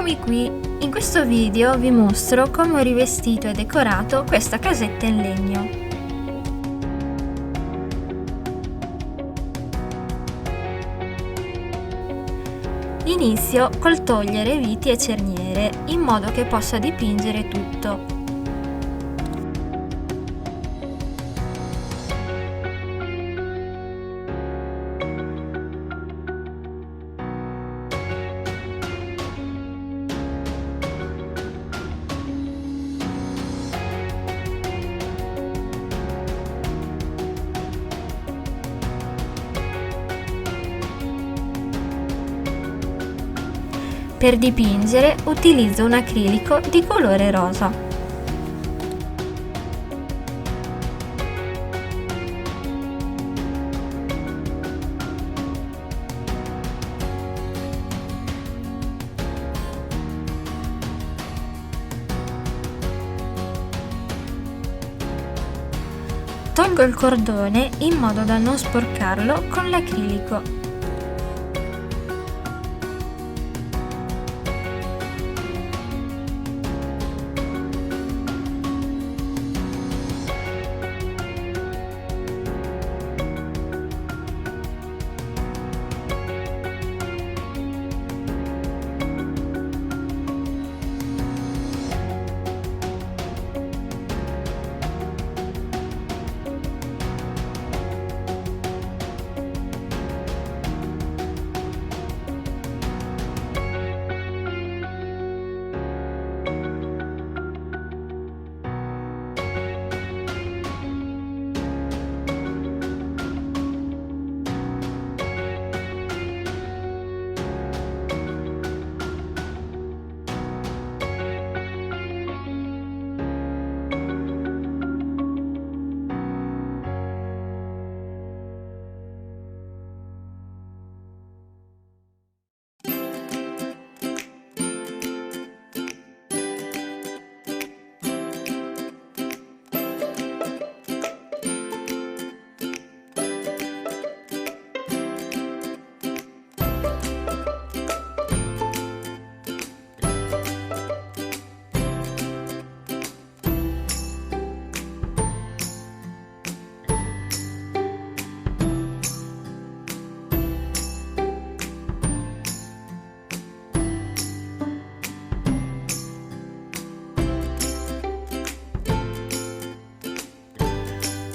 Eccomi qui, in questo video vi mostro come ho rivestito e decorato questa casetta in legno. Inizio col togliere viti e cerniere in modo che possa dipingere tutto. Per dipingere utilizzo un acrilico di colore rosa. Tolgo il cordone in modo da non sporcarlo con l'acrilico.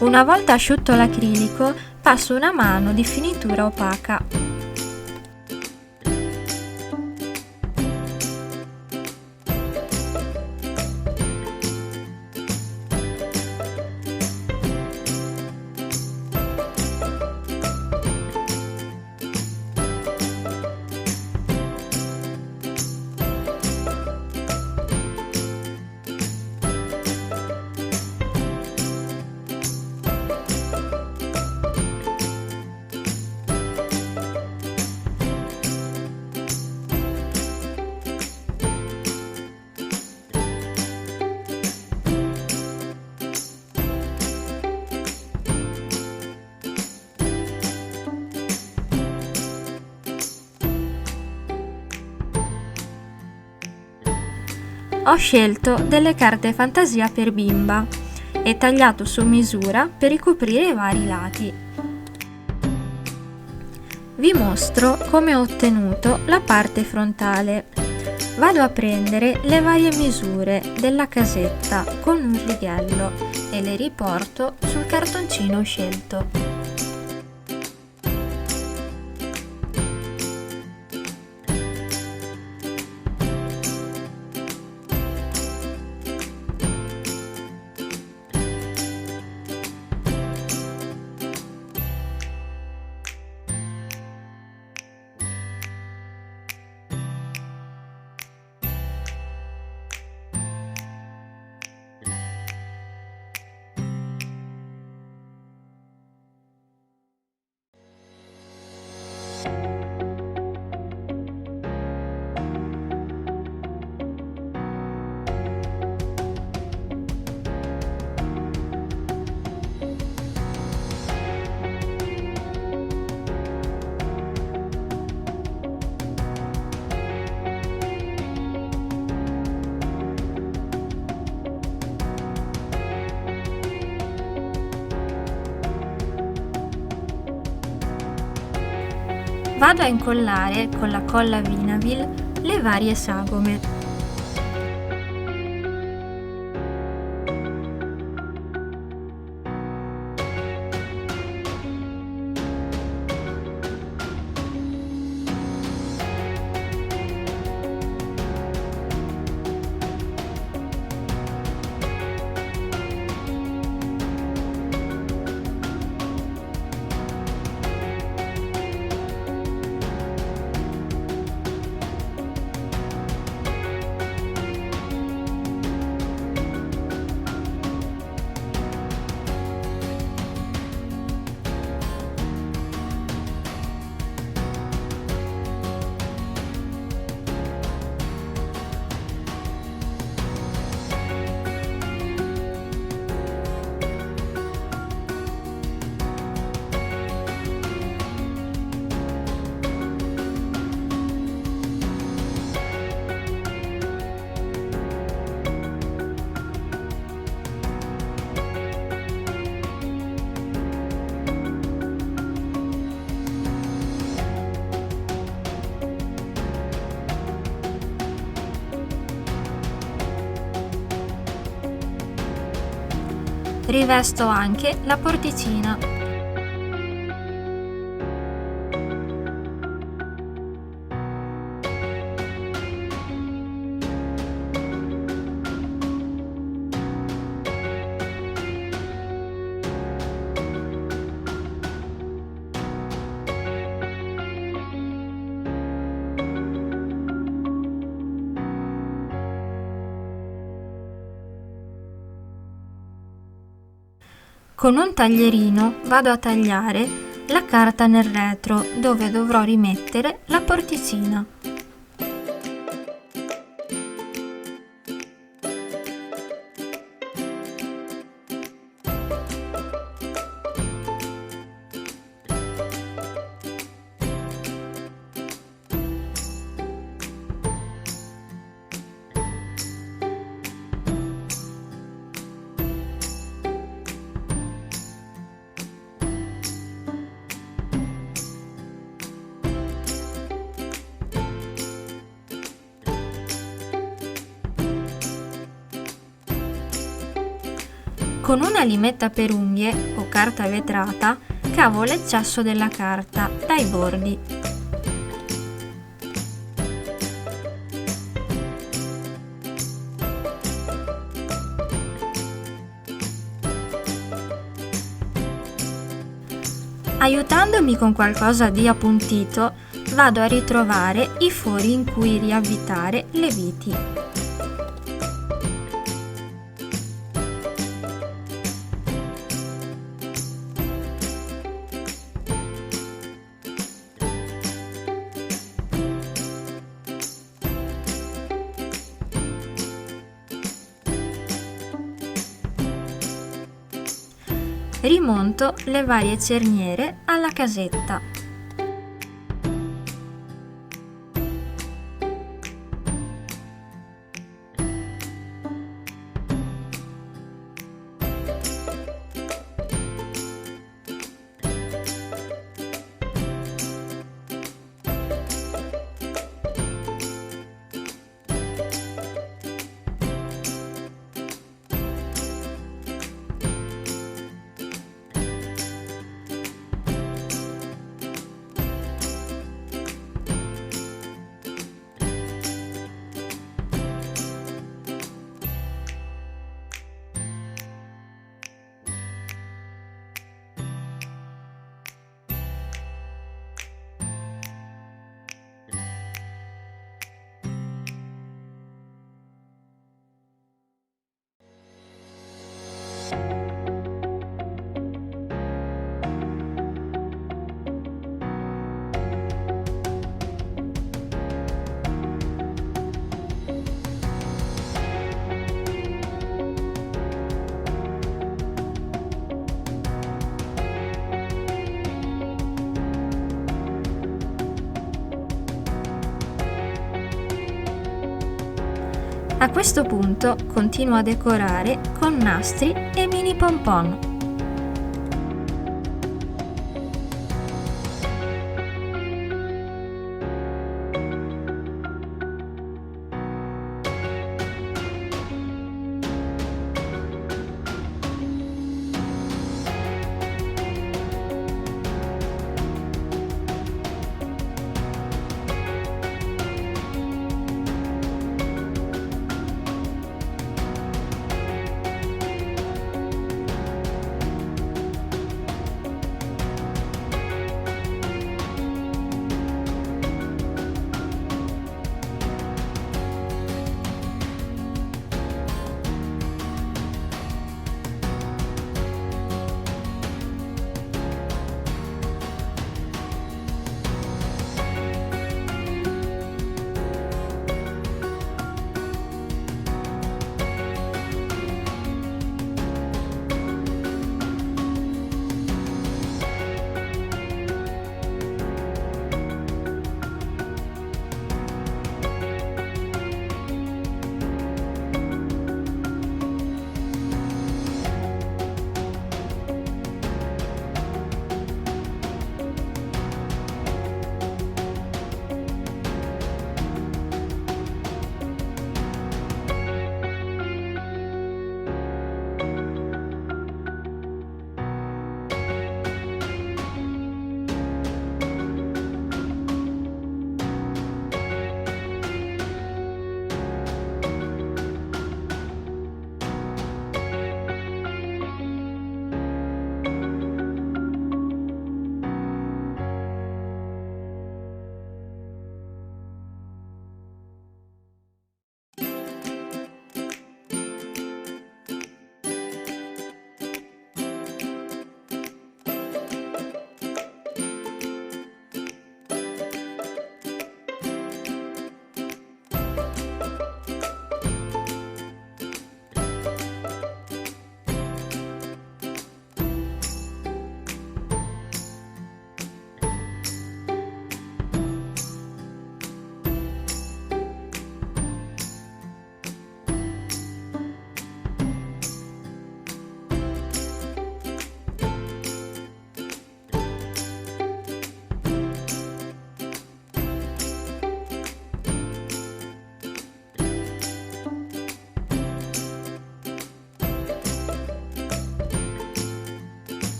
Una volta asciutto l'acrilico, passo una mano di finitura opaca. Ho scelto delle carte fantasia per bimba e tagliato su misura per ricoprire i vari lati. Vi mostro come ho ottenuto la parte frontale. Vado a prendere le varie misure della casetta con un righello e le riporto sul cartoncino scelto. Vado a incollare con la colla Vinavil le varie sagome. Rivesto anche la porticina. Con un taglierino vado a tagliare la carta nel retro dove dovrò rimettere la porticina. Con una limetta per unghie o carta vetrata cavo l'eccesso della carta dai bordi. Aiutandomi con qualcosa di appuntito, vado a ritrovare i fori in cui riavvitare le viti. Rimonto le varie cerniere alla casetta. A questo punto continuo a decorare con nastri e mini pompon.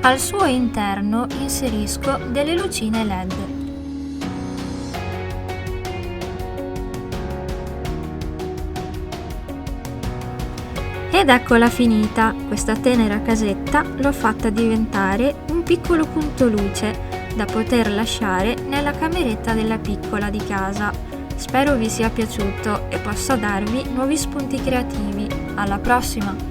Al suo interno inserisco delle lucine LED. Ed eccola finita, questa tenera casetta l'ho fatta diventare un piccolo punto luce da poter lasciare nella cameretta della piccola di casa. Spero vi sia piaciuto e possa darvi nuovi spunti creativi. Alla prossima!